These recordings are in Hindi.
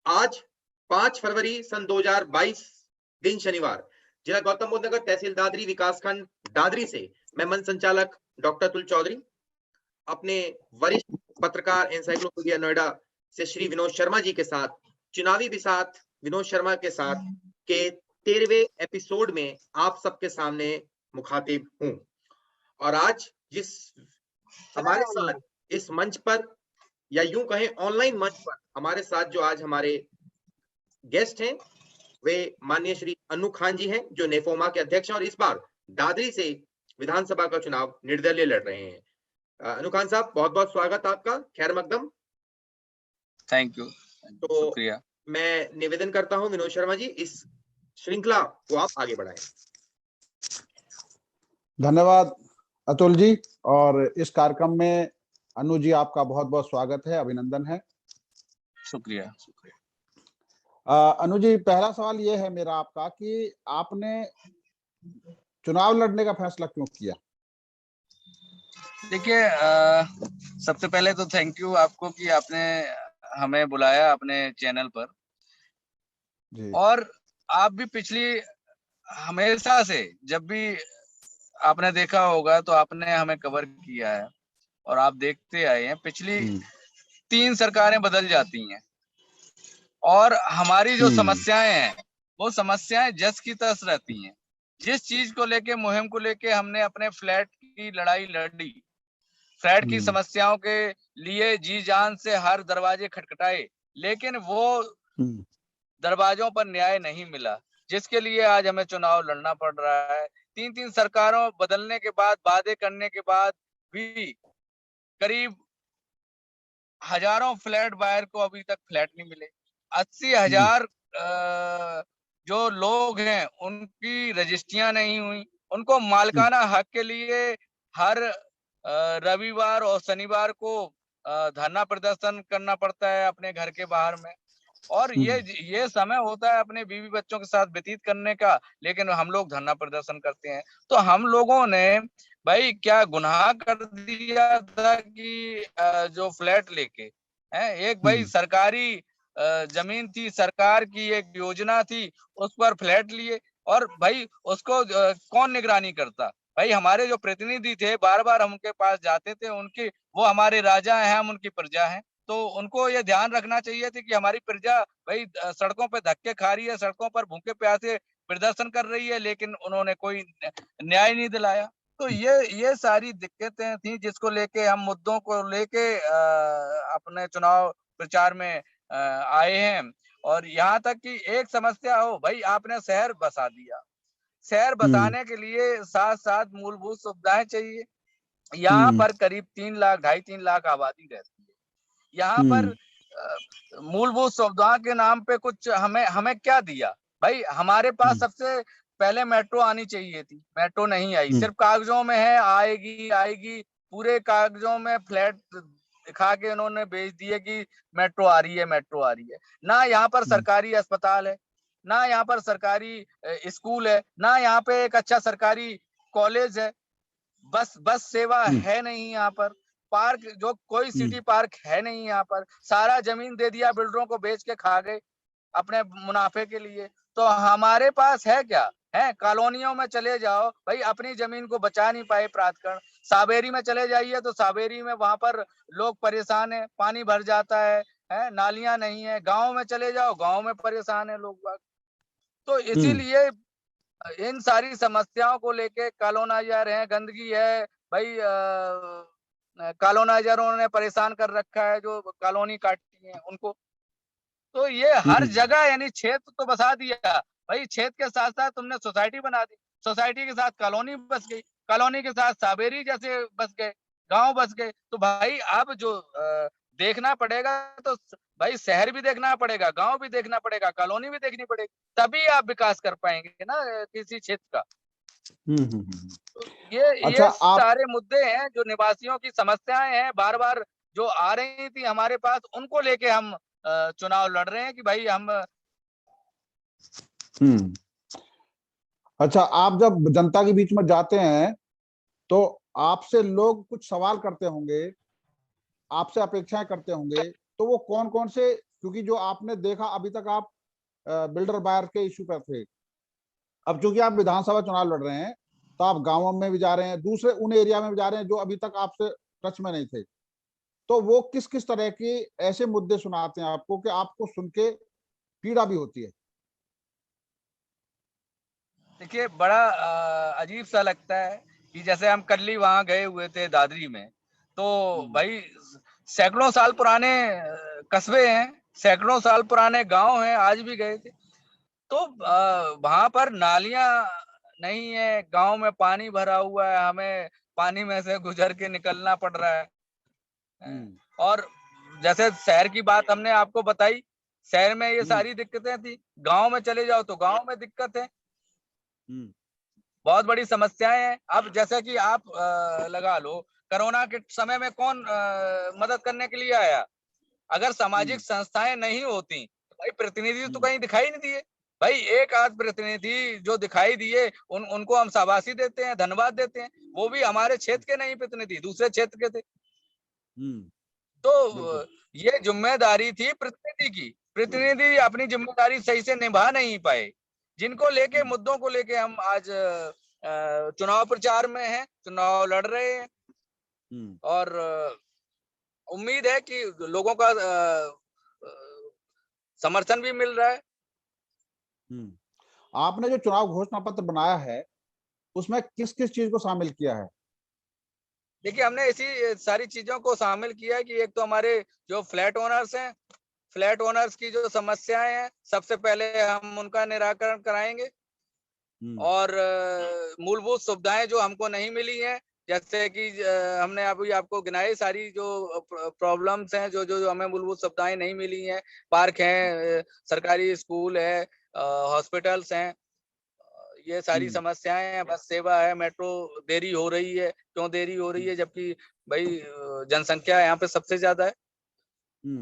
आज 5 फरवरी सन 2022 दिन शनिवार, जिला गौतम बुद्ध नगर, तहसील दादरी, विकासखंड दादरी से मैं मंच संचालक डॉक्टर अतुल चौधरी अपने वरिष्ठ पत्रकार एनसाइक्लोपीडिया नोएडा से श्री विनोद शर्मा जी के साथ, चुनावी बिसात विनोद शर्मा के साथ के 13वें एपिसोड में आप सबके सामने मुखातिब हूं। और आज जिस हमारे साथ इस मंच पर, या यूं कहें ऑनलाइन मंच पर हमारे साथ जो आज हमारे गेस्ट हैं, वे माननीय श्री अनु खान जी हैं, जो नेफोमा के अध्यक्ष हैं और इस बार दादरी से विधानसभा का चुनाव निर्दलीय लड़ रहे हैं। अनु खान साहब, बहुत बहुत स्वागत आपका, खैर मकदम। Thank you. तो शुक्रिया। मैं निवेदन करता हूं विनोद शर्मा जी, इस श्रृंखला को आप आगे बढ़ाएं। धन्यवाद अतुल जी। और इस कार्यक्रम में अनु जी आपका बहुत बहुत स्वागत है, अभिनंदन है। शुक्रिया। अनु जी, पहला सवाल ये है मेरा आपका कि आपने चुनाव लड़ने का फैसला क्यों किया? देखिए, सबसे पहले तो थैंक यू आपको कि आपने हमें बुलाया अपने चैनल पर जी। और आप भी पिछली हमेशा से जब भी आपने देखा होगा तो आपने हमें कवर किया है और आप देखते आए हैं। पिछली 3 सरकारें बदल जाती हैं और हमारी जो समस्याएं हैं वो समस्याएं जस की तस रहती हैं। जिस चीज को लेके, मुहिम को लेके हमने अपने फ्लैट की लड़ाई लड़ी, फ्लैट की समस्याओं के लिए जी जान से हर दरवाजे खटखटाए, लेकिन वो दरवाजों पर न्याय नहीं मिला, जिसके लिए आज हमें चुनाव लड़ना पड़ रहा है। 3 सरकारों बदलने के बाद, वादे करने के बाद भी करीब हजारों फ्लैट बायर को अभी तक फ्लैट नहीं मिले। 80,000 जो लोग हैं उनकी रजिस्ट्रियां नहीं हुई। उनको मालिकाना हक के लिए हर रविवार और शनिवार को धरना प्रदर्शन करना पड़ता है अपने घर के बाहर में। और ये समय होता है अपने बीवी बच्चों के साथ व्यतीत करने का, लेकिन हम लोग धरना प्रदर्शन करते हैं। तो हम लोगों ने भाई क्या गुनाह कर दिया था कि जो फ्लैट लेके हैं, एक भाई सरकारी जमीन थी, सरकार की एक योजना थी, उस पर फ्लैट लिए और भाई उसको कौन निगरानी करता? भाई हमारे जो प्रतिनिधि थे, बार बार हम उनके पास जाते थे, उनकी वो हमारे राजा हैं, हम उनकी प्रजा हैं, तो उनको ये ध्यान रखना चाहिए था कि हमारी प्रजा भाई सड़कों पे धक्के खा रही है, सड़कों पर भूखे प्यासे प्रदर्शन कर रही है, लेकिन उन्होंने कोई न्याय नहीं दिलाया। तो ये सारी दिक्कतें थी जिसको लेके हम मुद्दों को लेके अपने चुनाव प्रचार में आए हैं। और यहाँ तक कि एक समस्या हो, भाई आपने शहर बसा दिया, शहर बसाने के लिए साथ साथ मूलभूत सुविधाएं चाहिए। यहाँ पर करीब 3 लाख, 2.5-3 लाख आबादी रहती है। यहाँ पर मूलभूत सुविधाओं के नाम पे कुछ हमें क्या दिया? भाई हमारे पास सबसे पहले मेट्रो आनी चाहिए थी, मेट्रो नहीं आई, सिर्फ कागजों में है, आएगी, पूरे कागजों में फ्लैट दिखा के उन्होंने भेज दिए कि मेट्रो आ रही है। ना यहाँ पर सरकारी अस्पताल है, ना यहाँ पर सरकारी स्कूल है, ना यहाँ पे एक अच्छा सरकारी कॉलेज है, बस सेवा है नहीं यहाँ पर। पार्क, जो कोई सिटी पार्क है नहीं यहाँ पर, सारा जमीन दे दिया, बिल्डरों को बेच के खा गए अपने मुनाफे के लिए। तो हमारे पास है क्या? है कॉलोनियों में चले जाओ, भाई अपनी जमीन को बचा नहीं पाए प्राधिकरण। सावेरी में चले जाइए तो सावेरी में वहां पर लोग परेशान है, पानी भर जाता है, नालियां नहीं है। गाँव में चले जाओ, गाँव में परेशान है लोग। तो इसीलिए इन सारी समस्याओं को लेके कॉलोनाइजर है, गंदगी है, भाई कॉलोनाइजरों ने परेशान कर रखा है, जो कॉलोनी काटती है उनको। तो ये हर जगह यानी क्षेत्र तो बसा दिया, भाई क्षेत्र के साथ साथ तुमने सोसाइटी बना दी, सोसाइटी के साथ कॉलोनी बस गई, कॉलोनी के साथ सावेरी जैसे बस गए, गांव बस गए। तो भाई अब जो देखना पड़ेगा, तो भाई शहर भी देखना पड़ेगा, गांव भी देखना पड़ेगा, कॉलोनी भी देखनी पड़ेगी, तभी आप विकास कर पाएंगे ना किसी क्षेत्र का। तो ये सारे मुद्दे हैं जो निवासियों की समस्याएं हैं, बार बार जो आ रही थी हमारे पास, उनको लेके हम चुनाव लड़ रहे हैं कि भाई हम। अच्छा, आप जब जनता के बीच में जाते हैं तो आपसे लोग कुछ सवाल करते होंगे, आपसे अपेक्षाएं करते होंगे, तो वो कौन कौन से क्योंकि जो आपने देखा अभी तक आप बिल्डर बायर के इशू पर थे, अब चूंकि आप विधानसभा चुनाव लड़ रहे हैं तो आप गांवों में भी जा रहे हैं, दूसरे उन एरिया में भी जा रहे हैं जो अभी तक आपसे टच में नहीं थे, तो वो किस किस तरह के ऐसे मुद्दे सुनाते हैं आपको कि आपको सुन के पीड़ा भी होती है? देखिए, बड़ा अजीब सा लगता है कि जैसे हम कल वहां गए हुए थे दादरी में, तो भाई सैकड़ों साल पुराने कस्बे हैं, सैकड़ों साल पुराने गांव हैं, आज भी गए थे। तो वहां पर नालियां नहीं है, गांव में पानी भरा हुआ है, हमें पानी में से गुजर के निकलना पड़ रहा है। और जैसे शहर की बात हमने आपको बताई, शहर में ये सारी दिक्कतें थी, गांव में चले जाओ तो गांव में दिक्कत है, बहुत बड़ी समस्याएं हैं। अब जैसे कि आप लगा लो, कोरोना के समय में कौन मदद करने के लिए आया? अगर सामाजिक संस्थाएं नहीं होती तो भाई प्रतिनिधि तो कहीं दिखाई नहीं दिए। भाई एक आध प्रतिनिधि जो दिखाई दिए उनको हम शाबाशी देते हैं, धन्यवाद देते हैं, वो भी हमारे क्षेत्र के नहीं प्रतिनिधि, दूसरे क्षेत्र के थे। तो ये जिम्मेदारी थी प्रतिनिधि की, प्रतिनिधि अपनी जिम्मेदारी सही से निभा नहीं पाए, जिनको लेके मुद्दों को लेके हम आज चुनाव प्रचार में हैं, चुनाव लड़ रहे हैं। और उम्मीद है कि लोगों का समर्थन भी मिल रहा है। आपने जो चुनाव घोषणा पत्र बनाया है उसमें किस किस चीज को शामिल किया है? देखिए, हमने ऐसी सारी चीजों को शामिल किया है कि एक तो हमारे जो फ्लैट ओनर्स हैं, फ्लैट ओनर्स की जो समस्याएं हैं, सबसे पहले हम उनका निराकरण कराएंगे। और मूलभूत सुविधाएं जो हमको नहीं मिली हैं, जैसे कि हमने अभी आपको गिनाई सारी जो प्रॉब्लम्स हैं, जो जो हमें मूलभूत सुविधाएं नहीं मिली हैं, पार्क हैं, सरकारी स्कूल है, हॉस्पिटल्स हैं, ये सारी समस्याएं हैं, बस सेवा है, मेट्रो देरी हो रही है, क्यों देरी हो रही है जबकि भाई जनसंख्या यहाँ पे सबसे ज्यादा है।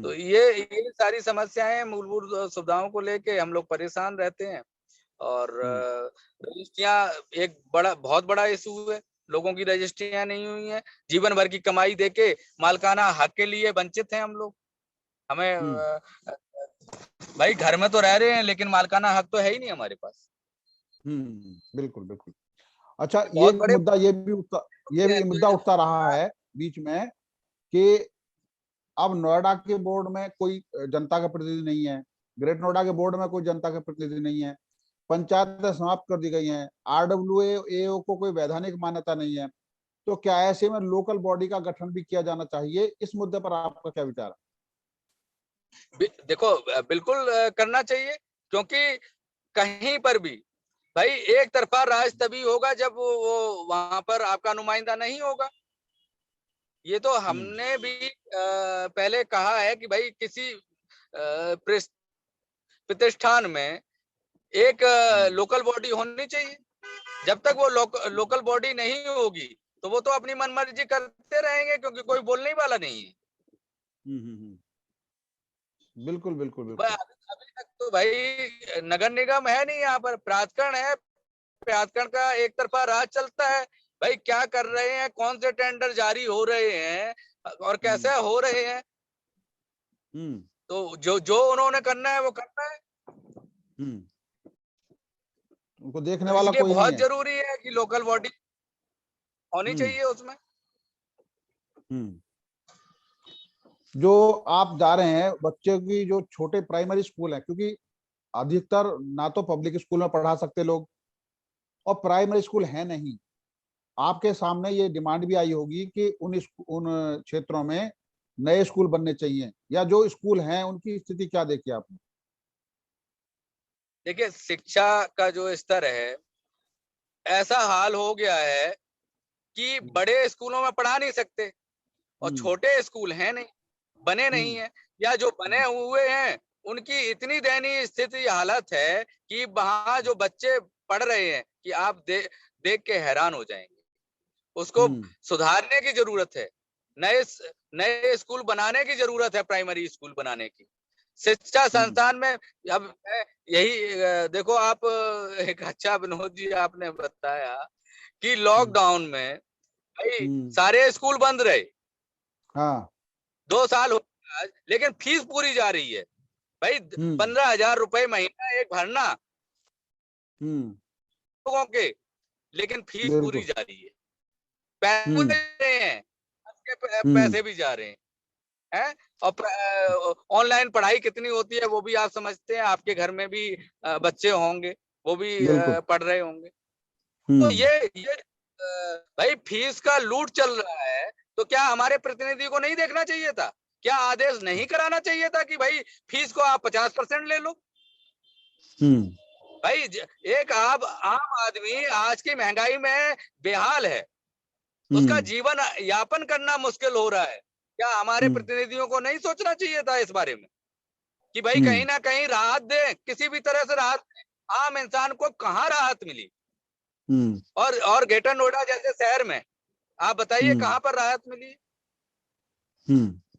तो ये सारी समस्याएं, मूलभूत सुविधाओं को लेके हम लोग परेशान रहते हैं। और रजिस्ट्रियां एक बहुत बड़ा इशू है, लोगों की रजिस्ट्रियां नहीं हुई हैं, जीवन भर की कमाई देके मालकाना हक के लिए वंचित हैं हम लोग। हमें भाई घर में तो रह रहे हैं लेकिन मालकाना हक तो है ही नहीं हमारे पास। बिल्कुल बिल्कुल। अच्छा, ये बहुत बड़े मुद्दा ये भी मुद्दा उठता रहा है बीच में कि अब नोएडा के बोर्ड में कोई जनता का प्रतिनिधि नहीं है, ग्रेट नोएडा के बोर्ड में कोई जनता का प्रतिनिधि नहीं है, पंचायतें समाप्त कर दी गई हैं, RWAO को कोई वैधानिक मान्यता नहीं है, तो क्या ऐसे में लोकल बॉडी का गठन भी किया जाना चाहिए? इस मुद्दे पर आपका क्या विचार है? देखो, बिल्कुल करना चाहिए, क्योंकि कहीं पर भी भाई एक तरफा राज तभी होगा जब वो वहां पर आपका नुमाइंदा नहीं होगा। ये तो हमने भी पहले कहा है कि भाई किसी प्रतिष्ठान में एक लोकल बॉडी होनी चाहिए। जब तक वो लोकल बॉडी नहीं होगी तो वो तो अपनी मनमर्जी करते रहेंगे, क्योंकि कोई बोलने वाला नहीं है। बिल्कुल बिल्कुल बिल्कुल। अभी तक तो भाई नगर निगम है नहीं, यहाँ पर प्राधिकरण है, प्राधिकरण का एक तरफा राज चलता है। भाई क्या कर रहे हैं, कौन से टेंडर जारी हो रहे हैं और कैसे हो रहे हैं, तो जो उन्होंने करना है वो करना है। उनको देखने तो वाला इसलिए कोई नहीं बहुत है। जरूरी है कि लोकल बॉडी होनी चाहिए उसमें। जो आप जा रहे हैं बच्चे की जो छोटे प्राइमरी स्कूल है, क्योंकि अधिकतर ना तो पब्लिक स्कूल में पढ़ा सकते लोग और प्राइमरी स्कूल है नहीं, आपके सामने ये डिमांड भी आई होगी कि उन क्षेत्रों में नए स्कूल बनने चाहिए, या जो स्कूल हैं उनकी स्थिति क्या देखी आपने? देखिए, शिक्षा का जो स्तर है, ऐसा हाल हो गया है कि बड़े स्कूलों में पढ़ा नहीं सकते और छोटे स्कूल हैं नहीं, बने नहीं है, या जो बने हुए हैं उनकी इतनी दयनीय स्थिति हालत है कि वहां जो बच्चे पढ़ रहे हैं कि आप देख के हैरान हो जाएंगे। उसको सुधारने की जरूरत है, नए स्कूल बनाने की जरूरत है, प्राइमरी स्कूल बनाने की। शिक्षा संस्थान में अब यही देखो आप, एक अच्छा विनोद जी आपने बताया कि लॉकडाउन में भाई सारे स्कूल बंद रहे। हाँ। 2 साल हो गए, लेकिन फीस पूरी जा रही है। भाई 15,000 रुपए महीना एक भरना लोगों के, लेकिन फीस पूरी जा रही है, पैसे दे रहे हैं, पैसे भी जा रहे हैं। और ऑनलाइन पढ़ाई कितनी होती है वो भी आप समझते हैं, आपके घर में भी बच्चे होंगे, वो भी पढ़ रहे होंगे। तो ये भाई फीस का लूट चल रहा है, तो क्या हमारे प्रतिनिधि को नहीं देखना चाहिए था? क्या आदेश नहीं कराना चाहिए था कि भाई फीस को आप 50% ले लो? भाई एक आम आदमी आज की महंगाई में बेहाल है, उसका जीवन यापन करना मुश्किल हो रहा है। क्या हमारे प्रतिनिधियों को नहीं सोचना चाहिए था इस बारे में कि भाई कहीं ना कहीं राहत दे, किसी भी तरह से राहत दे? आम इंसान को कहाँ राहत मिली? और ग्रेटर नोएडा जैसे शहर में आप बताइए कहाँ पर राहत मिली?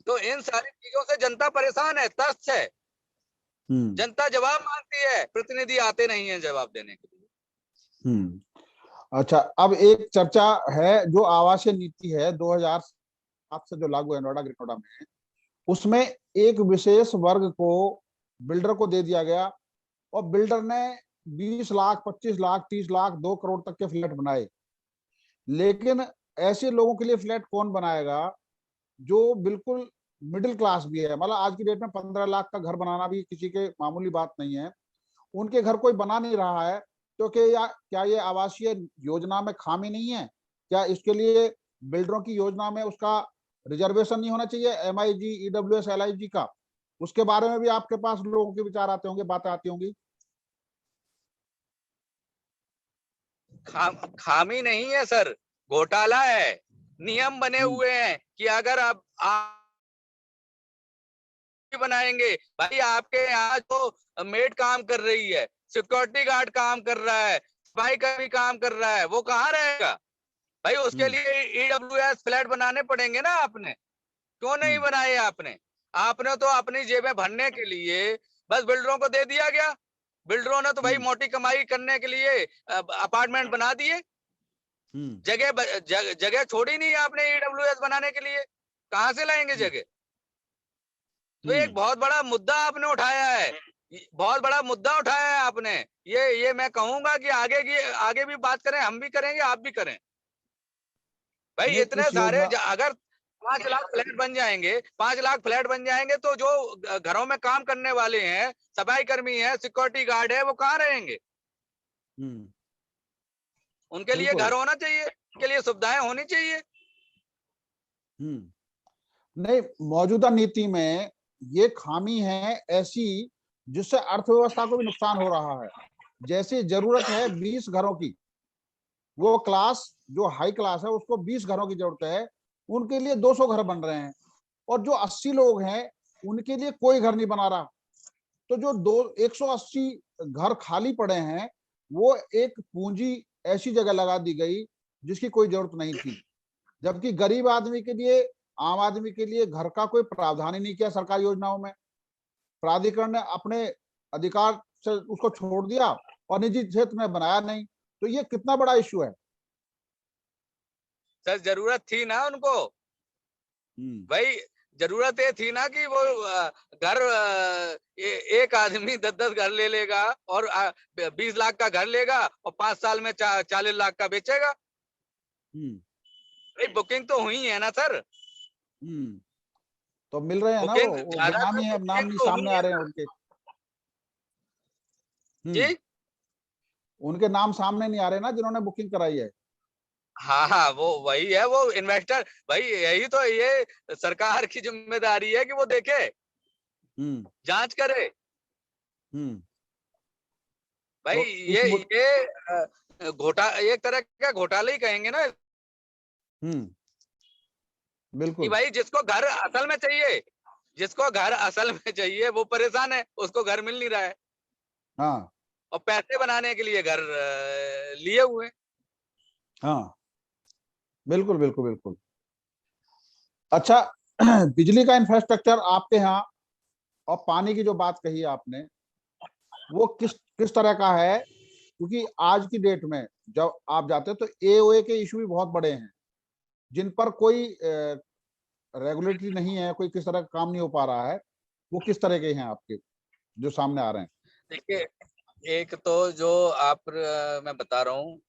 तो इन सारी चीजों से जनता परेशान है, त्रस्त है। जनता जवाब मांगती है, प्रतिनिधि आते नहीं है जवाब देने के लिए। अच्छा, अब एक चर्चा है जो आवासीय नीति है 2007 से जो लागू है नोएडा ग्रेटर नोएडा में, उसमें एक विशेष वर्ग को बिल्डर को दे दिया गया और बिल्डर ने 20 लाख 25 लाख 30 लाख 2 करोड़ तक के फ्लैट बनाए। लेकिन ऐसे लोगों के लिए फ्लैट कौन बनाएगा जो बिल्कुल मिडिल क्लास भी है? मतलब आज की डेट में 15 लाख का घर बनाना भी किसी के मामूली बात नहीं है। उनके घर कोई बना नहीं रहा है, क्योंकि क्या ये आवासीय योजना में खामी नहीं है? क्या इसके लिए बिल्डरों की योजना में उसका रिजर्वेशन नहीं होना चाहिए, MIG EWS LIG का? उसके बारे में भी आपके पास लोगों के विचार आते होंगे, बातें आती होंगी। खामी नहीं है सर, घोटाला है। नियम बने हुए हैं कि अगर आप बनाएंगे, भाई आपके यहाँ तो मेड काम कर रही है, सिक्योरिटी गार्ड काम कर रहा है, सफाई कर्मी काम कर रहा है, वो कहाँ रहेगा? भाई उसके लिए EWS फ्लैट बनाने पड़ेंगे ना। आपने क्यों नहीं बनाए? आपने तो अपनी जेबें भरने के लिए बस बिल्डरों को दे दिया गया। बिल्डरों ने तो भाई मोटी कमाई करने के लिए अपार्टमेंट बना दिए, जगह छोड़ी नहीं आपने EWS बनाने के लिए। कहाँ से लाएंगे जगह? तो एक बहुत बड़ा मुद्दा आपने उठाया है, बहुत बड़ा मुद्दा उठाया है आपने। ये मैं कहूंगा कि आगे भी बात करें, हम भी करेंगे, आप भी करें। भाई इतने सारे अगर 5 लाख फ्लैट बन जाएंगे, 5 लाख फ्लैट बन जाएंगे, तो जो घरों में काम करने वाले हैं, सफाई कर्मी है, सिक्योरिटी गार्ड है, वो कहाँ रहेंगे? उनके लिए घर होना चाहिए, उनके लिए सुविधाएं होनी चाहिए। नहीं, मौजूदा नीति में ये खामी है ऐसी जिससे अर्थव्यवस्था को भी नुकसान हो रहा है। जैसे जरूरत है 20 घरों की, वो क्लास जो हाई क्लास है उसको 20 घरों की जरूरत है, उनके लिए 200 घर बन रहे हैं। और जो 80 लोग हैं उनके लिए कोई घर नहीं बना रहा। तो जो 180 घर खाली पड़े हैं वो एक पूंजी ऐसी जगह लगा दी गई जिसकी कोई जरूरत नहीं थी। जबकि गरीब आदमी के लिए, आम आदमी के लिए घर का कोई प्रावधान ही नहीं किया सरकारी योजनाओं में। प्राधिकरण ने अपने अधिकार से उसको छोड़ दिया और निजी क्षेत्र में बनाया नहीं। तो ये कितना बड़ा इश्यू है। सर जरूरत थी ना उनको, भाई जरूरत ये थी ना कि वो घर एक आदमी 10-10 घर ले लेगा और 20 लाख का घर लेगा और 5 साल में 40 लाख का बेचेगा। भाई बुकिंग तो हुई है ना सर। तो मिल रहे हैं ना, वो बेनामी है, नाम नहीं सामने आ रहे हैं उनके। जी, उनके नाम सामने नहीं आ रहे ना जिन्होंने बुकिंग कराई है। हाँ, वो वही है, वो इन्वेस्टर। भाई यही तो ये सरकार की जिम्मेदारी है कि वो देखे, जांच करे। भाई तो ये एक तरह का घोटाला ही कहेंगे ना। बिल्कुल। कि भाई जिसको घर असल में चाहिए, जिसको घर असल में चाहिए वो परेशान है, उसको घर मिल नहीं रहा है। हाँ, और पैसे बनाने के लिए घर लिए हुए। हाँ, बिल्कुल बिल्कुल बिल्कुल। अच्छा, बिजली का इंफ्रास्ट्रक्चर आपके यहाँ और पानी की जो बात कही आपने, वो किस तरह का है? क्योंकि आज की डेट में जब आप जाते हैं तो AOA के इशू भी बहुत बड़े हैं जिन पर कोई रेगुलेटरी नहीं है, कोई किस तरह का काम नहीं हो पा रहा है। वो किस तरह के हैं आपके? जो सामने आ रहे हैं? देखिए, एक तो जो मैं बता रहा हूँ,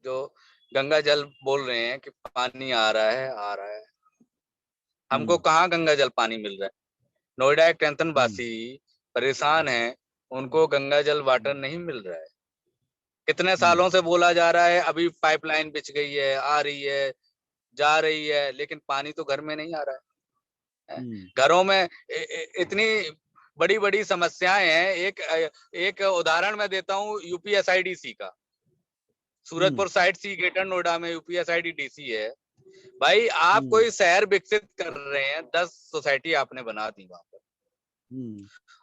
जो गंगा जल बोल रहे हैं कि पानी आ रहा है, आ रहा है। हमको कहाँ गंगा जल पानी मिल रहा है? नोएडा एक टेंशन वासी परेशान है, उनको गंगा जल वाटर नहीं मिल रहा है। कितने सालों से बोला जा रहा है, अभी पाइपलाइन बिछ गई है, आ रही है, जा रही है, लेकिन पानी तो घर में नहीं आ रहा है। घरों में इतनी बड़ी-बड़ी समस्याएं हैं। एक उदाहरण मैं देता हूँ यूपीएसआईडीसी का। सूरजपुर साइड सी ग्रेटर नोएडा में यूपीएसआईडीसी है। भाई आप कोई शहर विकसित कर रहे हैं, 10 सोसाइटी आपने बना दी वहां पर,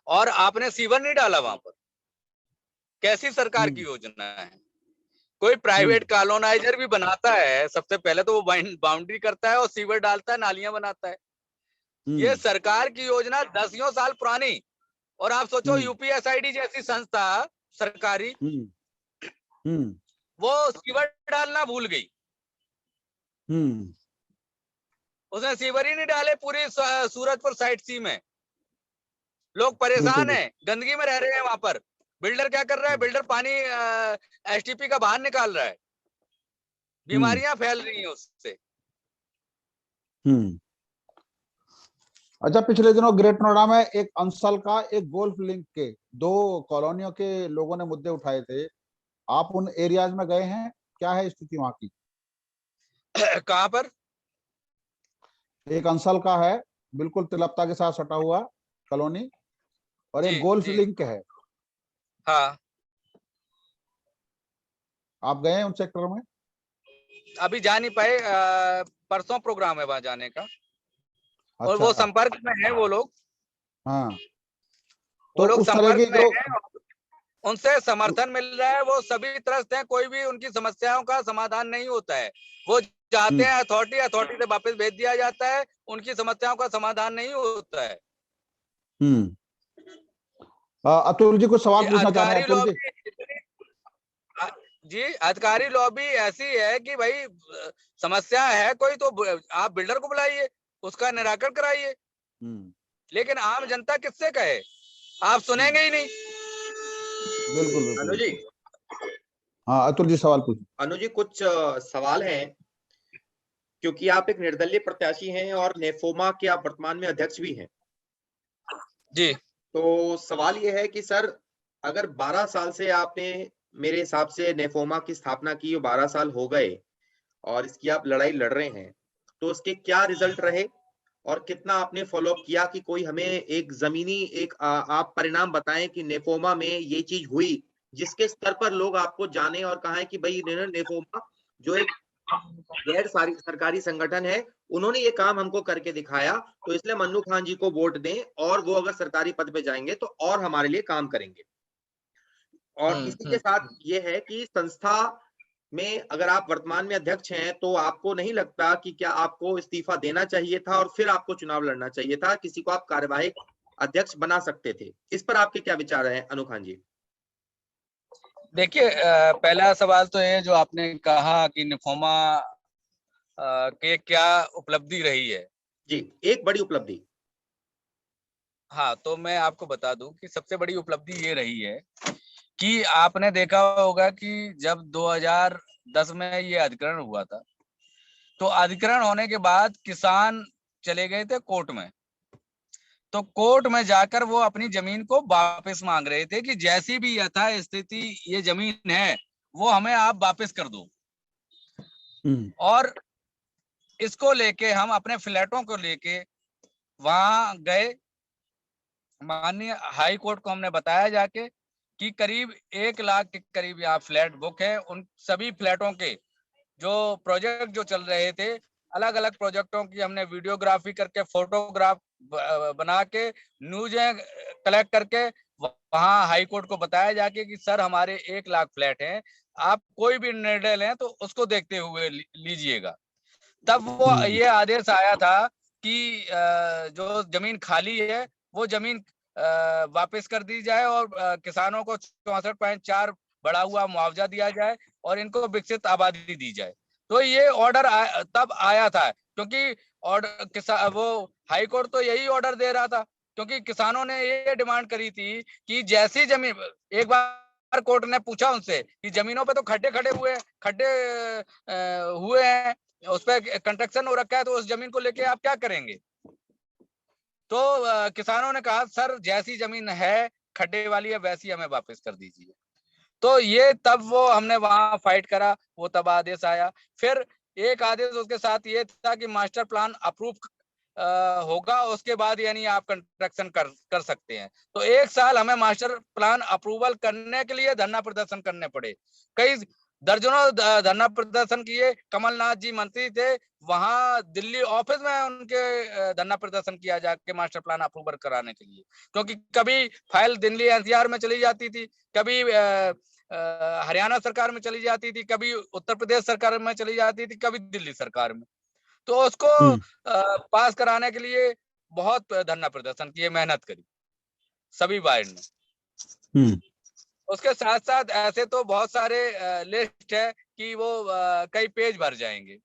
और आपने सीवर नहीं डाला वहां पर। कैसी सरकार की योजना है? कोई प्राइवेट कॉलोनाइजर भी बनाता है, सबसे पहले तो वो बाउंड्री करता है और सीवर डालता है, नालियां बनाता है। ये सरकार की योजना 10 साल पुरानी, और आप सोचो यूपीएसआईडी जैसी संस्था सरकारी, वो सीवर डालना भूल गई। उसने सीवर ही नहीं डाले पूरी सूरजपुर साइड सी में। लोग परेशान हैं, गंदगी में रह रहे हैं वहां पर। बिल्डर क्या कर रहा है? बिल्डर पानी एसटीपी का बाहर निकाल रहा है, बीमारियां फैल रही हैं उससे। अच्छा, पिछले दिनों ग्रेट नोएडा में एक अंसल का एक गोल्फ लिंक के 2 कॉलोनियों के लोगों ने मुद्दे उठाए थे। आप उन एरियाज में गए हैं? क्या है स्थिति वहां की? कहां पर? एक अंसल का है, बिल्कुल तिलपता के साथ सटा हुआ कॉलोनी, और एक गोल्फ लिंक है। हाँ, आप गए हैं उन सेक्टर में? अभी जा नहीं पाए, परसों प्रोग्राम है वहां जाने का। और अच्छा, वो संपर्क में है वो लोग। हाँ, वो तो लोग उस तरह संपर्क की में जो हैं, उनसे समर्थन मिल रहा है। वो सभी त्रस्त हैं, कोई भी उनकी समस्याओं का समाधान नहीं होता है। वो जाते हैं अथॉरिटी से वापस भेज दिया जाता है, उनकी समस्याओं का समाधान नहीं होता है। अतुल जी को सवाल ये पूछना चाह रहे हैं। अधिकारी अतुल जी, लॉबी जी, अधिकारी लॉबी ऐसी है कि भाई समस्या है कोई तो आप बिल्डर को बुलाइए, उसका निराकरण कराइए। लेकिन आम जनता किससे कहे? आप सुनेंगे ही नहीं। बिल्कुल अनु जी, हाँ, अतुल जी सवाल पूछिए। अनु जी, कुछ सवाल हैं, क्योंकि आप एक निर्दलीय प्रत्याशी हैं और नेफोमा के आप वर्तमान में अध्यक्ष भी हैं जी। तो सवाल ये है कि सर, अगर 12 साल से आपने, मेरे हिसाब से नेफोमा की स्थापना की, 12 साल हो गए और इसकी आप लड़ाई लड़ रहे हैं, तो उसके क्या रिजल्ट रहे और कितना आपने फॉलो अप किया कि कोई हमें एक जमीनी एक आप परिणाम बताएं कि नेफोमा में ये चीज हुई जिसके स्तर पर लोग आपको जाने और कहा है कि भाई नेफोमा जो एक गैर सरकारी संगठन है, उन्होंने ये काम हमको करके दिखाया, तो इसलिए मन्नू खान जी को वोट दें और वो अगर सरकारी पद पे जाएंगे तो और हमारे लिए काम करेंगे। और इसी के साथ ये है कि संस्था में अगर आप वर्तमान में अध्यक्ष हैं तो आपको नहीं लगता कि क्या आपको इस्तीफा देना चाहिए था और फिर आपको चुनाव लड़ना चाहिए था? किसी को आप कार्यवाहक अध्यक्ष बना सकते थे। इस पर आपके क्या विचार हैं अनु खान जी? देखिए, पहला सवाल तो ये जो आपने कहा कि नेफोमा के क्या उपलब्धि रही है। जी, एक बड़ी उपलब्धि। हाँ, तो मैं आपको बता दूं कि सबसे बड़ी उपलब्धि ये रही है कि आपने देखा होगा कि जब 2010 में ये अधिग्रहण हुआ था, तो अधिग्रहण होने के बाद किसान चले गए थे कोर्ट में। तो कोर्ट में जाकर वो अपनी जमीन को वापस मांग रहे थे कि जैसी भी यथा स्थिति ये जमीन है, वो हमें आप वापस कर दो। और इसको लेके हम अपने फ्लैटों को लेके वहां गए। माननीय हाई कोर्ट को हमने बताया जाके कि करीब 1 लाख के करीब यहाँ फ्लैट बुक है। उन सभी फ्लैटों के जो प्रोजेक्ट जो चल रहे थे, अलग अलग प्रोजेक्टों की हमने वीडियोग्राफी करके, फोटोग्राफ बना के, न्यूज कलेक्ट करके वहां हाई कोर्ट को बताया जाके कि सर हमारे 1 लाख फ्लैट हैं, आप कोई भी निर्णय लें तो उसको देखते हुए लीजिएगा। तब वो ये आदेश आया था कि जो जमीन खाली है वो जमीन वापस कर दी जाए और किसानों को 64.4 बढ़ा हुआ मुआवजा दिया जाए और इनको विकसित आबादी दी जाए। तो ये ऑर्डर तब आया था, क्योंकि ऑर्डर वो हाई कोर्ट तो यही ऑर्डर दे रहा था क्योंकि किसानों ने ये डिमांड करी थी कि जैसी जमीन, एक बार कोर्ट ने पूछा उनसे कि जमीनों पे तो खड्डे हुए हैं, उस पर कंस्ट्रक्शन हो रखा है, तो उस जमीन को लेके आप क्या करेंगे? तो किसानों ने कहा सर जैसी जमीन है खड्डे वाली है वैसी हमें वापस कर दीजिए। तो ये तब वो हमने वहां फाइट करा, वो तब आदेश आया। फिर एक आदेश उसके साथ ये था कि मास्टर प्लान अप्रूव होगा, उसके बाद यानी आप कंस्ट्रक्शन कर सकते हैं। तो 1 साल हमें मास्टर प्लान अप्रूवल करने के लिए धरना प्रदर्शन करने पड़े। कई दर्जनों धरना प्रदर्शन किए। कमलनाथ जी मंत्री थे, वहां दिल्ली ऑफिस में उनके धरना प्रदर्शन किया जाके मास्टर प्लान अप्रूवल कराने के लिए, क्योंकि कभी फाइल दिल्ली एनसीआर में चली जाती थी, कभी हरियाणा सरकार में चली जाती थी, कभी उत्तर प्रदेश सरकार में चली जाती थी, कभी दिल्ली सरकार में। तो उसको पास कराने के लिए बहुत धरना प्रदर्शन किए, मेहनत करी सभी वार्ड ने। उसके साथ साथ ऐसे तो बहुत सारे लिस्ट है कि वो कई पेज भर जाएंगे।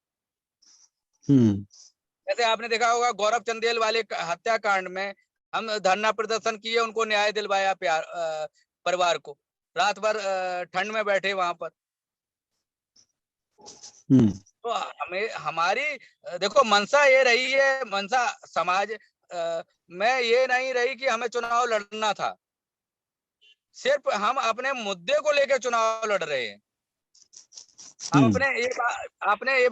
जैसे आपने देखा होगा गौरव चंदेल वाले हत्याकांड में हम धरना प्रदर्शन किए, उनको न्याय दिलवाया परिवार को, रात भर ठंड में बैठे वहां पर। तो हमें हमारी देखो मंशा ये रही है, मंशा समाज में ये नहीं रही कि हमें चुनाव लड़ना था, सिर्फ हम अपने मुद्दे को लेकर चुनाव लड़ रहे हैं। हम अपने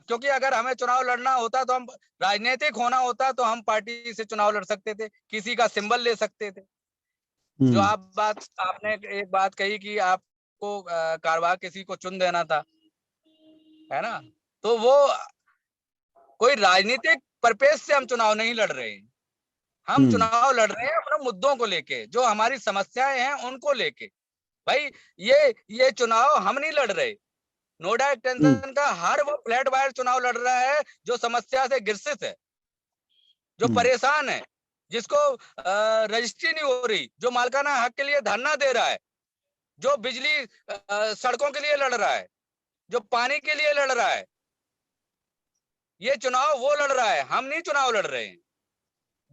क्योंकि अगर हमें चुनाव लड़ना होता तो हम राजनीतिक होना होता तो हम पार्टी से चुनाव लड़ सकते थे, किसी का सिंबल ले सकते थे। जो आपने एक बात कही कि आपको कारवां किसी को चुन देना था, है ना, तो वो कोई राजनीतिक पर्पस से हम चुनाव नहीं लड़ रहे हैं। हम चुनाव लड़ रहे हैं अपने मुद्दों को लेके, जो हमारी समस्याएं हैं उनको लेके। भाई ये चुनाव हम नहीं लड़ रहे, नोएडा एक्सटेंशन का हर वो फ्लैट वायर चुनाव लड़ रहा है जो समस्या से ग्रसित है, जो परेशान है, जिसको रजिस्ट्री नहीं हो रही, जो मालिकाना हक के लिए धरना दे रहा है, जो बिजली सड़कों के लिए लड़ रहा है, जो पानी के लिए लड़ रहा है। ये चुनाव वो लड़ रहा है, हम नहीं चुनाव लड़ रहे हैं।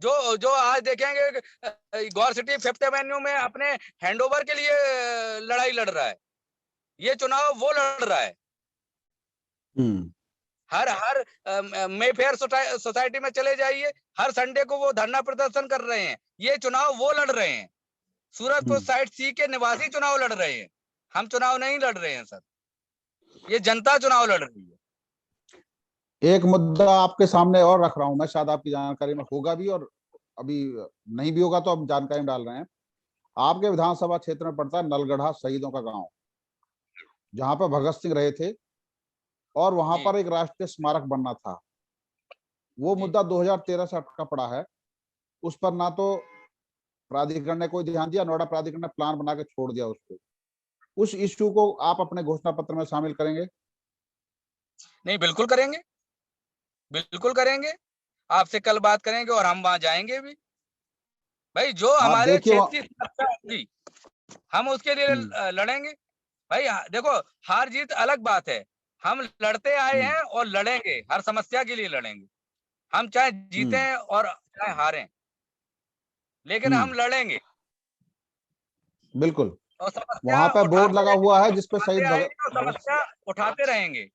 जो आज देखेंगे गौर सिटी 5th एवेन्यू में अपने हैंडओवर के लिए लड़ाई लड़ रहा है, ये चुनाव वो लड़ रहा है। हर मेफेयर सोसाइटी में चले जाइए, हर संडे को वो धरना प्रदर्शन कर रहे हैं, ये चुनाव वो लड़ रहे हैं। सूरजपुर साइड सी के निवासी चुनाव लड़ रहे हैं, हम चुनाव नहीं लड़ रहे हैं सर, ये जनता चुनाव लड़ रही है। एक मुद्दा आपके सामने और रख रहा हूं मैं, शायद आपकी जानकारी में होगा भी और अभी नहीं भी होगा तो हम जानकारी में डाल रहे हैं। आपके विधानसभा क्षेत्र में पड़ता है नलगढ़ा शहीदों का गांव, जहां पर भगत सिंह रहे थे और वहां पर एक राष्ट्रीय स्मारक बनना था। वो मुद्दा 2013 से अटका पड़ा है, उस पर ना तो प्राधिकरण ने कोई ध्यान दिया, नोएडा प्राधिकरण ने प्लान बना के छोड़ दिया उसको। उस इश्यू को आप अपने घोषणा पत्र में शामिल करेंगे? नहीं, बिल्कुल करेंगे, बिल्कुल करेंगे। आपसे कल बात करेंगे और हम वहां जाएंगे भी। भाई जो हमारे क्षेत्र की समस्या होगी हम उसके लिए लड़ेंगे। भाई देखो हार जीत अलग बात है, हम लड़ते आए हैं और लड़ेंगे, हर समस्या के लिए लड़ेंगे। हम चाहे जीतें और चाहे हारें, लेकिन हम लड़ेंगे। बिल्कुल। और वहां पर बोर्ड लगा हुआ है जिसपे शहीद समस्या उठाते रहेंगे।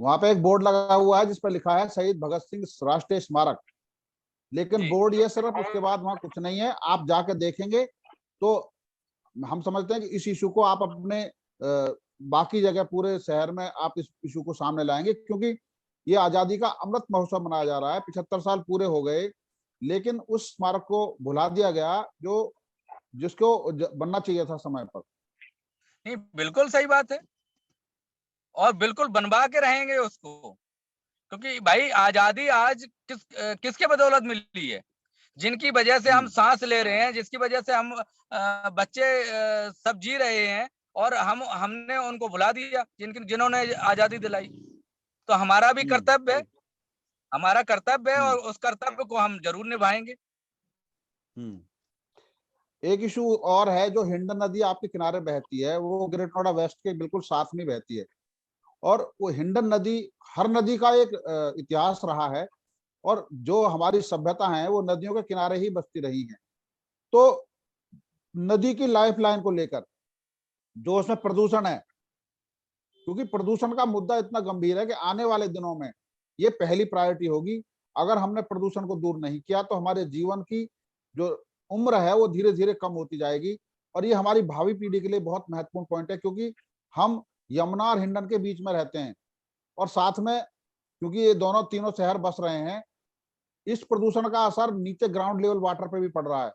वहां पे एक बोर्ड लगा हुआ है जिसपे लिखा है शहीद भगत सिंह राष्ट्रीय स्मारक, लेकिन बोर्ड ये सिर्फ, उसके बाद वहां कुछ नहीं है। आप जाके देखेंगे तो हम समझते हैं कि इस इशू को आप अपने बाकी जगह पूरे शहर में आप इस इशू को सामने लाएंगे, क्योंकि ये आजादी का अमृत महोत्सव मनाया जा रहा है। 75 साल पूरे हो गए, लेकिन उस स्मारक को भुला दिया गया जो जिसको बनना चाहिए था समय पर। नहीं, बिल्कुल सही बात है, और बिल्कुल बनवा के रहेंगे उसको, क्योंकि भाई आजादी आज किसके बदौलत मिली है? जिनकी वजह से हम सांस ले रहे हैं, जिसकी वजह से हम बच्चे सब जी रहे हैं, और हमने उनको भुला दिया जिन्होंने आजादी दिलाई। तो हमारा भी कर्तव्य है, हमारा कर्तव्य है, और उस कर्तव्य को हम जरूर निभाएंगे। एक इशू और है, जो हिंडन नदी आपके किनारे बहती है, वो ग्रेट नोएडा वेस्ट के बिल्कुल साथ में बहती है, और वो हिंडन नदी, हर नदी का एक इतिहास रहा है, और जो हमारी सभ्यता है वो नदियों के किनारे ही बसती रही है। तो नदी की लाइफलाइन को लेकर जो उसमें प्रदूषण है, क्योंकि प्रदूषण का मुद्दा इतना गंभीर है कि आने वाले दिनों में ये पहली प्रायोरिटी होगी। अगर हमने प्रदूषण को दूर नहीं किया तो हमारे जीवन की जो उम्र है वो धीरे धीरे कम होती जाएगी, और ये हमारी भावी पीढ़ी के लिए बहुत महत्वपूर्ण पॉइंट है, क्योंकि हम यमुना और हिंडन के बीच में रहते हैं, और साथ में क्योंकि ये दोनों तीनों शहर बस रहे हैं, इस प्रदूषण का असर नीचे ग्राउंड लेवल वाटर पे भी पड़ रहा है।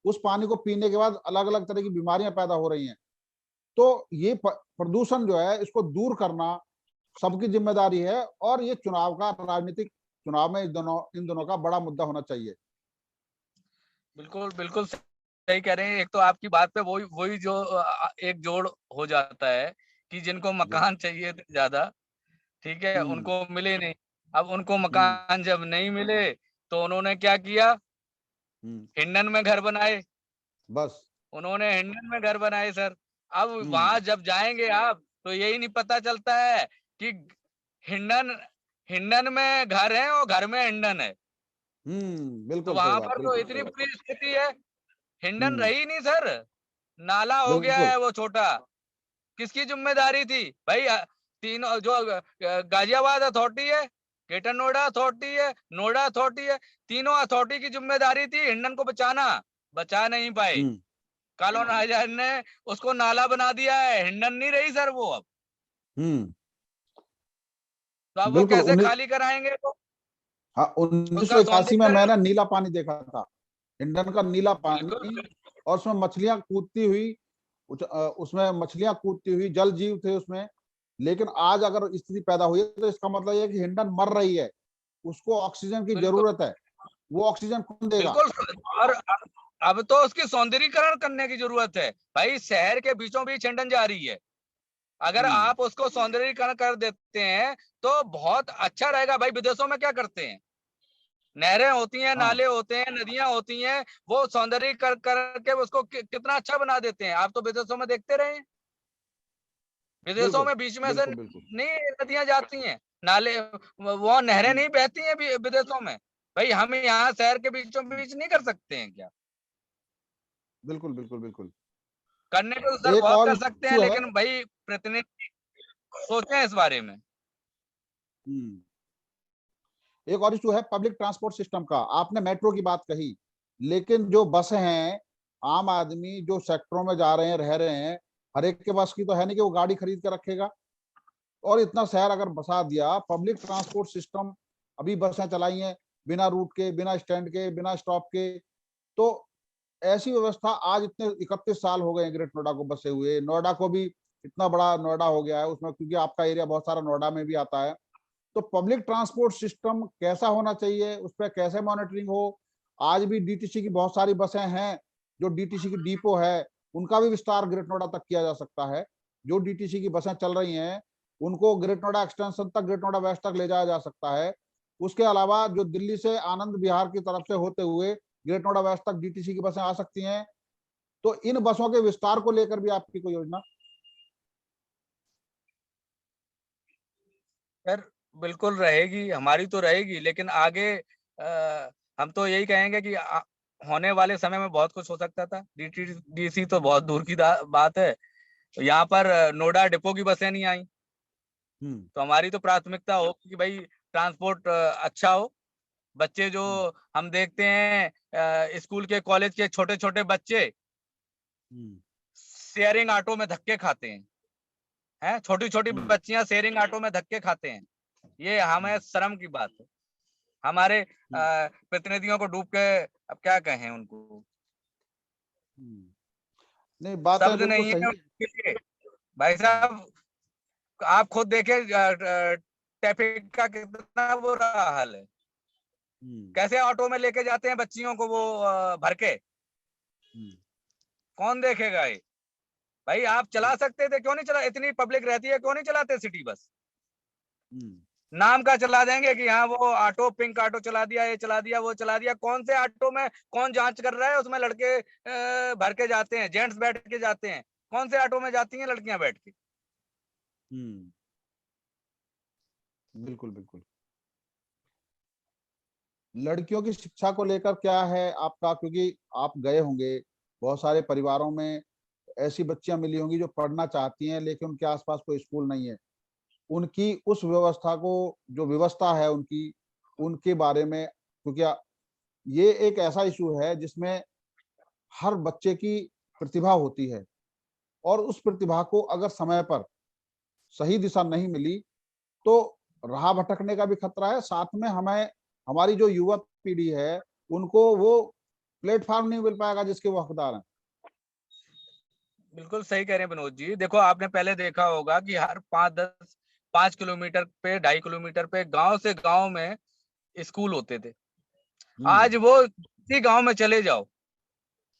उस पानी को पीने के बाद अलग अलग तरह की बीमारियां पैदा हो रही हैं। तो ये प्रदूषण जो है इसको दूर करना सबकी जिम्मेदारी है, और ये चुनाव का, राजनीतिक चुनाव में इन दोनों का बड़ा मुद्दा होना चाहिए। बिल्कुल बिल्कुल सही कह रहे हैं। एक तो आपकी बात पे वही वही जो एक जोड़ हो जाता है कि जिनको मकान चाहिए ज्यादा, ठीक है, उनको मिले नहीं। अब उनको मकान जब नहीं मिले तो उन्होंने क्या किया, हिंडन में घर बनाए। बस उन्होंने हिंडन में घर बनाए सर। अब वहां जब जाएंगे आप तो यही नहीं पता चलता है कि हिंडन हिंडन में घर है और घर में हिंडन है। तो बिल्कुल सही वहां बात, पर तो बिल्कुल सही इतनी बात। बुरी स्थिति है, हिंडन रही नहीं सर, नाला हो गया बिल्कुल। है वो छोटा। किसकी जिम्मेदारी थी भाई? तीनों जो गाजियाबाद अथॉरिटी है, ग्रेटर नोएडा अथॉरिटी है, नोएडा अथॉरिटी है, तीनों अथॉरिटी की जिम्मेदारी थी हिंडन को बचाना, बचा नहीं पाए। कॉलोनाइजर ने उसको नाला बना दिया है, हिंडन नहीं रही सर वो अब। तो अब वो बिल्कुल। कैसे खाली कराएंगे वो? हाँ, उसका 1981 में सौंदर्यीकरण मैंने नीला पानी देखा था, हिंडन का नीला बिल्कुल पानी, और उसमें मछलियां कूदती हुई, उसमें मछलियां कूदती हुई, जल जीव थे उसमें। लेकिन आज अगर स्थिति पैदा हुई है तो इसका मतलब ये है कि हिंडन मर रही है, उसको ऑक्सीजन की बिल्कुल जरूरत है। वो ऑक्सीजन कौन देगा? बिल्कुल और अब तो उसकी सौंदर्यीकरण करने की जरूरत है भाई। शहर के बीचों बीच हिंडन जा रही है, अगर आप उसको सौंदर्यीकरण कर देते हैं तो बहुत अच्छा रहेगा भाई। विदेशों में क्या करते हैं, नहरें होती हैं, नाले होते हैं, नदियां होती हैं, वो सौंदर्यीकरण करके उसको कितना अच्छा बना देते हैं। आप तो विदेशों में देखते रहे हैं, विदेशों बिल्कुल में बीच में से बिल्कुल। बिल्कुल नहीं नदियां जाती हैं, नाले, वो नहरें नहीं बहती हैं विदेशों में। भाई हम यहाँ शहर के बीचों बीच नहीं कर सकते हैं क्या? बिल्कुल बिल्कुल। बिल्कुल। करने को सर एक बहुत और कर सकते हैं, इशू है। लेकिन भाई प्रतिनिधि सोचें इस बारे में। एक और इशू है पब्लिक ट्रांसपोर्ट सिस्टम का। आपने मेट्रो की बात कही, लेकिन जो बसें हैं, आम आदमी जो सेक्टरों में जा रहे हैं, रह रहे हैं, हर एक के बस की तो है नहीं कि वो गाड़ी खरीद के रखेगा। और इतना शहर अगर बसा दिया, पब्लिक ट्रांसपोर्ट सिस्टम, अभी बसें चलाई हैं बिना रूट के, बिना स्टैंड के, बिना स्टॉप के, तो ऐसी व्यवस्था आज इतने 31 साल हो गए ग्रेट नोएडा को बसे हुए। नोएडा को भी इतना बड़ा नोएडा हो गया है उसमें, क्योंकि आपका एरिया बहुत सारा नोएडा में भी आता है। तो पब्लिक ट्रांसपोर्ट सिस्टम कैसा होना चाहिए, उस पर कैसे मॉनिटरिंग हो? आज भी डीटीसी की बहुत सारी बसें हैं, जो डीटीसी की डिपो है उनका भी विस्तार ग्रेट नोएडा तक किया जा सकता है। जो डीटीसी की बसें चल रही हैं उनको ग्रेट नोएडा एक्सटेंशन तक, ग्रेट नोएडा वेस्ट तक ले जाया जा सकता है। उसके अलावा जो दिल्ली से आनंद विहार की तरफ से होते हुए ग्रेट नोएडा वेस्ट तक डीटीसी की बसें आ सकती हैं। तो इन बसों के विस्तार को लेकर भी आपकी कोई योजना? सर बिल्कुल रहेगी, हमारी तो रहेगी, लेकिन आगे हम तो यही कहेंगे कि होने वाले समय में बहुत कुछ हो सकता था। डीसी तो बहुत दूर की बात है। तो यहाँ पर नोएडा डिपो की बसें नहीं आई, तो हमारी तो प्राथमिकता हो कि भाई ट्रांसपोर्ट अच्छा हो। बच्चे जो हम देखते हैं स्कूल के, कॉलेज के छोटे छोटे बच्चे शेयरिंग ऑटो में धक्के खाते हैं, छोटी छोटी बच्चियां शेयरिंग ऑटो में धक्के खाते हैं। ये हमें शर्म की बात है। हमारे प्रतिनिधियों को डूब के अब क्या कहें उनको, नहीं, बातें शब्द बिल्कुल नहीं सही है है। उनके लिए। भाई साहब आप खुद देखे ट्रैफिक का कितना बुरा हाल है, कैसे ऑटो में लेके जाते हैं बच्चियों को वो भर के। कौन देखेगा ये? भाई आप चला सकते थे, क्यों नहीं चला? इतनी पब्लिक रहती है, क्यों नहीं चलाते सिटी बस? नाम का चला देंगे कि हाँ वो ऑटो, पिंक ऑटो चला दिया, ये चला दिया, वो चला दिया। कौन से ऑटो में कौन जांच कर रहा है? उसमें लड़के भर के जाते हैं, जेंट्स बैठ के जाते हैं। कौन से ऑटो में जाती हैं लड़कियां बैठ के? बिल्कुल बिल्कुल। लड़कियों की शिक्षा को लेकर क्या है आपका, क्योंकि आप गए होंगे, बहुत सारे परिवारों में ऐसी बच्चियां मिली होंगी जो पढ़ना चाहती हैं लेकिन उनके आसपास कोई स्कूल नहीं है, उनकी उस व्यवस्था को, जो व्यवस्था है उनकी, उनके बारे में, क्योंकि ये एक ऐसा इशू है जिसमें हर बच्चे की प्रतिभा होती है और उस प्रतिभा को अगर समय पर सही दिशा नहीं मिली तो राह भटकने का भी खतरा है। साथ में हमें, हमारी जो युवा पीढ़ी है, उनको वो प्लेटफॉर्म नहीं मिल पाएगा जिसके वो हकदार हैं। बिल्कुल सही कह रहे हैं विनोद जी। देखो, आपने पहले देखा होगा कि हर 5 किलोमीटर पे, 2.5 किलोमीटर पे गांव से गांव में स्कूल होते थे। आज वो किसी गांव में चले जाओ,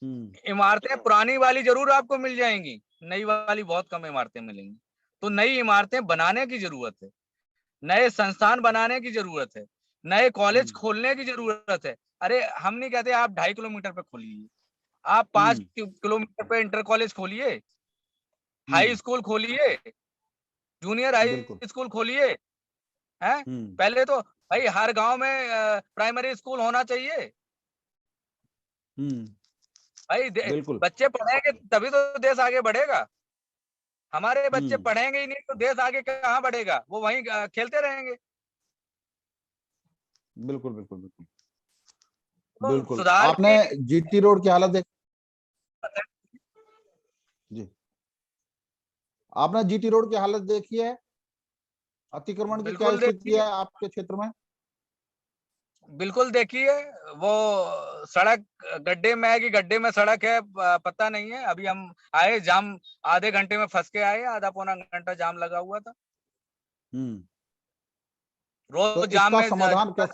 इमारतें पुरानी वाली जरूर आपको मिल जाएंगी, नई वाली बहुत कम इमारतें मिलेंगी। तो नई इमारतें बनाने की जरूरत है, नए संस्थान बनाने की जरूरत है, नए कॉलेज खोलने की जरूरत है। अरे हम नहीं कहते आप 2.5 किलोमीटर पे खोलिए, आप 5 किलोमीटर पे इंटर कॉलेज खोलिए, हाई स्कूल खोलिए, जूनियर हाई बिल्कुल। स्कूल खोलिए। हैं, पहले तो भाई हर गांव में प्राइमरी स्कूल होना चाहिए। भाई बिल्कुल। बच्चे पढ़ेंगे तभी तो देश आगे बढ़ेगा। हमारे बच्चे पढ़ेंगे ही नहीं तो देश आगे कहाँ बढ़ेगा, वो वहीं खेलते रहेंगे। बिल्कुल बिल्कुल बिल्कुल तो बिल्कुल। सुधार आपने की जीटी रोड की हालत देख जी, आपने जीटी रोड की हालत देखी है? अतिक्रमण की क्या बिल्कुल स्थिति है देखिए, आपके क्षेत्र में? बिल्कुल देखिए, वो सड़क गड्ढे में है कि गड्ढे में सड़क है, पता नहीं है। अभी हम आए, जाम आधे घंटे में फंस के आए, आधा पौना घंटा जाम लगा हुआ था। तो रोज जाम इसका में समाधान कैसे,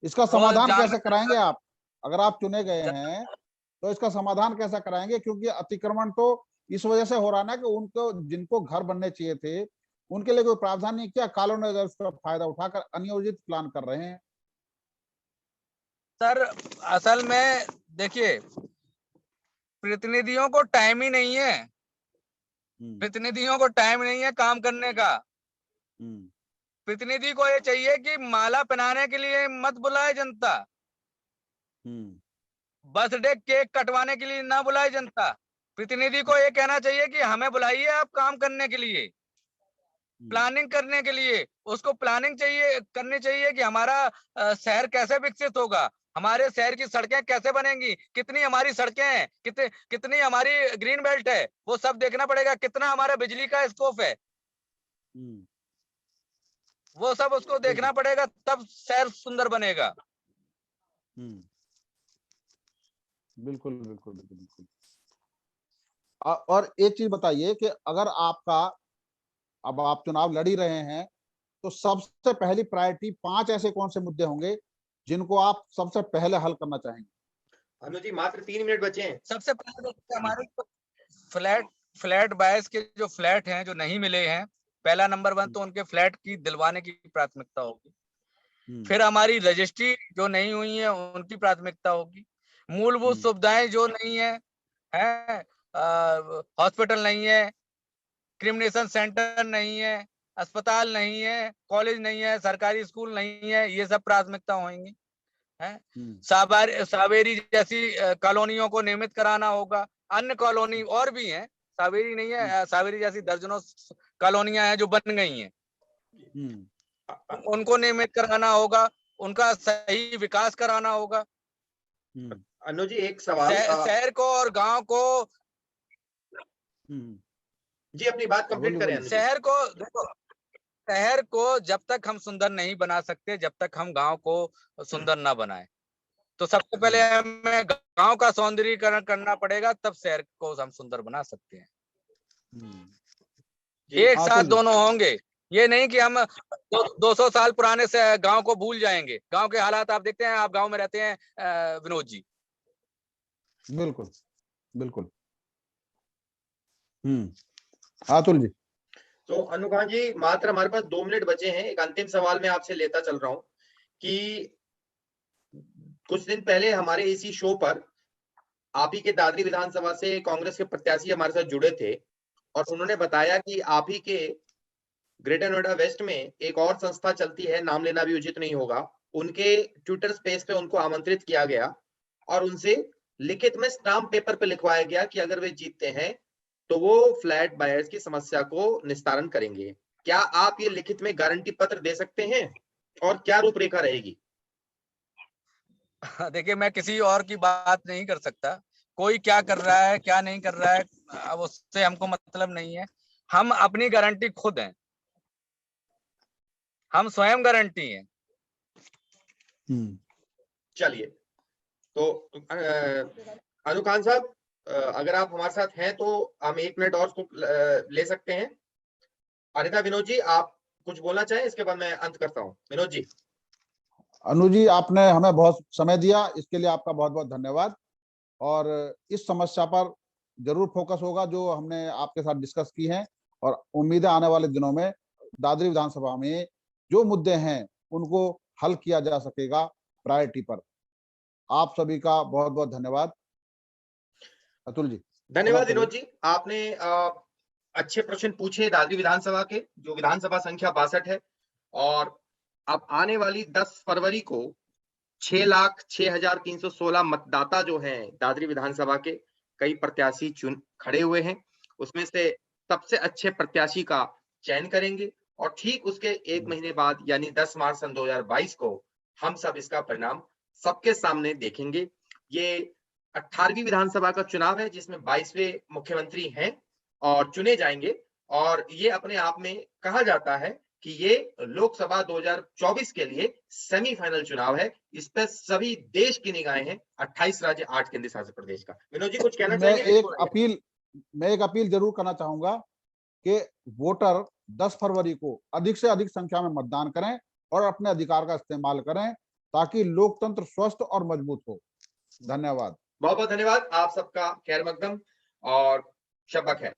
इसका रोज समाधान जाम कैसे कराएंगे में आप? अगर आप चुने गए हैं तो इसका समाधान कैसा कराएंगे? क्योंकि अतिक्रमण तो इस वजह से हो रहा ना कि उनको, जिनको घर बनने चाहिए थे, उनके लिए कोई प्रावधान नहीं किया, कॉलोनी अगर उसका फायदा उठाकर अनियोजित प्लान कर रहे हैं। सर, असल में देखिए, प्रतिनिधियों को टाइम ही नहीं है, प्रतिनिधियों को टाइम नहीं है काम करने का। प्रतिनिधि को ये चाहिए कि माला पहनाने के लिए मत बुलाए जनता, बर्थडे केक कटवाने के लिए ना बुलाए जनता। प्रतिनिधि को ये कहना चाहिए कि हमें बुलाइए आप काम करने के लिए, प्लानिंग करने के लिए। उसको प्लानिंग चाहिए, करनी चाहिए कि हमारा शहर कैसे विकसित होगा, हमारे शहर की सड़कें कैसे बनेंगी, कितनी हमारी सड़कें हैं, कितनी हमारी ग्रीन बेल्ट है, वो सब देखना पड़ेगा। कितना हमारा बिजली का स्कोप है, वो सब उसको देखना पड़ेगा, तब शहर सुंदर बनेगा। बिल्कुल बिल्कुल बिल्कुल बिल्कुल। और एक चीज बताइए कि अगर आपका, अब आप चुनाव लड़ ही रहे हैं, तो सबसे पहली प्रायोरिटी 5 ऐसे कौन से मुद्दे होंगे जिनको आप सबसे पहले हल करना चाहेंगे? अनुज जी, मात्र 3 मिनट बचे हैं। सबसे पहले हमारे फ्लैट फ्लैट बायस के जो फ्लैट हैं, जो नहीं मिले हैं, पहला नंबर 1 तो उनके फ्लैट की दिलवाने की प्राथमिकता होगी। फिर हमारी रजिस्ट्री जो नहीं हुई है उनकी प्राथमिकता होगी। मूलभूत सुविधाएं जो नहीं है, हॉस्पिटल नहीं है, क्रिमिनेशन सेंटर नहीं है, अस्पताल नहीं है, कॉलेज नहीं है, सरकारी स्कूल नहीं है, ये सब प्राथमिकता होंगी। सावेरी जैसी कॉलोनियों को निर्मित कराना होगा। अन्य कॉलोनी और भी हैं, सावेरी नहीं है, सावेरी जैसी दर्जनों कॉलोनियां हैं जो बन गई हैं, उनको निर्मित कराना होगा, उनका सही विकास कराना होगा। अनुज जी, एक सवाल, शहर को और गांव को, जी अपनी बात कंप्लीट करें। शहर को देखो, शहर को जब तक हम सुंदर नहीं बना सकते, जब तक हम गांव को सुंदर ना बनाए, तो सबसे पहले हमें गांव का सौंदर्यीकरण करना पड़ेगा, तब शहर को हम सुंदर बना सकते हैं। एक साथ दोनों होंगे। ये नहीं कि हम 200 साल पुराने से गांव को भूल जाएंगे। गांव के हालात आप देखते हैं, आप गांव में रहते हैं विनोद जी। बिल्कुल बिल्कुल। अतुल जी। तो अनुकांत जी, मात्र हमारे पास 2 मिनट बचे हैं। एक अंतिम सवाल मैं आपसे लेता चल रहा हूं कि कुछ दिन पहले हमारे इसी शो पर आप ही के दादरी विधानसभा से कांग्रेस के प्रत्याशी हमारे साथ जुड़े थे और उन्होंने बताया कि आप ही के ग्रेटर नोएडा वेस्ट में एक और संस्था चलती है, नाम लेना भी उचित नहीं होगा, उनके ट्विटर स्पेस पे उनको आमंत्रित किया गया और उनसे लिखित में स्टाम्प पेपर पे लिखवाया गया कि अगर वे जीतते हैं तो वो फ्लैट बायर्स की समस्या को निस्तारण करेंगे। क्या आप ये लिखित में गारंटी पत्र दे सकते हैं और क्या रूपरेखा रहेगी? देखिए, मैं किसी और की बात नहीं कर सकता। कोई क्या कर रहा है क्या नहीं कर रहा है, अब उससे हमको मतलब नहीं है। हम अपनी गारंटी खुद हैं, हम स्वयं गारंटी हैं। चलिए, तो अनुकांत साहब, अगर आप हमारे साथ हैं तो हम 1 मिनट और उसको ले सकते हैं। अन्यथा विनोद जी, आप कुछ बोलना चाहें, इसके बाद मैं अंत करता हूं। विनोद जी। अनु जी, आपने हमें बहुत समय दिया, इसके लिए आपका बहुत बहुत धन्यवाद। और इस समस्या पर जरूर फोकस होगा जो हमने आपके साथ डिस्कस की है, और उम्मीद है आने वाले दिनों में दादरी विधानसभा में जो मुद्दे हैं उनको हल किया जा सकेगा प्रायोरिटी पर। आप सभी का बहुत बहुत धन्यवाद। अतुल जी। धन्यवाद विनोद जी, आपने अच्छे प्रश्न पूछे दादरी विधानसभा के, जो विधानसभा संख्या 62 है। और अब आने वाली 10 फरवरी को 6,06,316 मतदाता जो हैं दादरी विधानसभा के, कई प्रत्याशी खड़े हुए हैं, उसमें से सबसे अच्छे प्रत्याशी का चयन करेंगे और ठीक उसके 1 महीने बाद यानी 10 मार्च सन 2022 को हम सब इसका परिणाम सबके सामने देखेंगे। ये 18वीं विधानसभा का चुनाव है जिसमें 22वें मुख्यमंत्री हैं और चुने जाएंगे, और ये अपने आप में कहा जाता है कि ये लोकसभा 2024 के लिए सेमीफाइनल चुनाव है। इस पर सभी देश की निगाहें हैं, 28 राज्य 8 केंद्रीय शासित प्रदेश का। विनोद जी कुछ कहना चाहेंगे? मैं एक अपील जरूर करना चाहूंगा कि वोटर 10 फरवरी को अधिक से अधिक संख्या में मतदान करें और अपने अधिकार का इस्तेमाल करें ताकि लोकतंत्र स्वस्थ और मजबूत हो। धन्यवाद। बहुत बहुत धन्यवाद। आप सबका खैर मकदम और शब्बा खैर।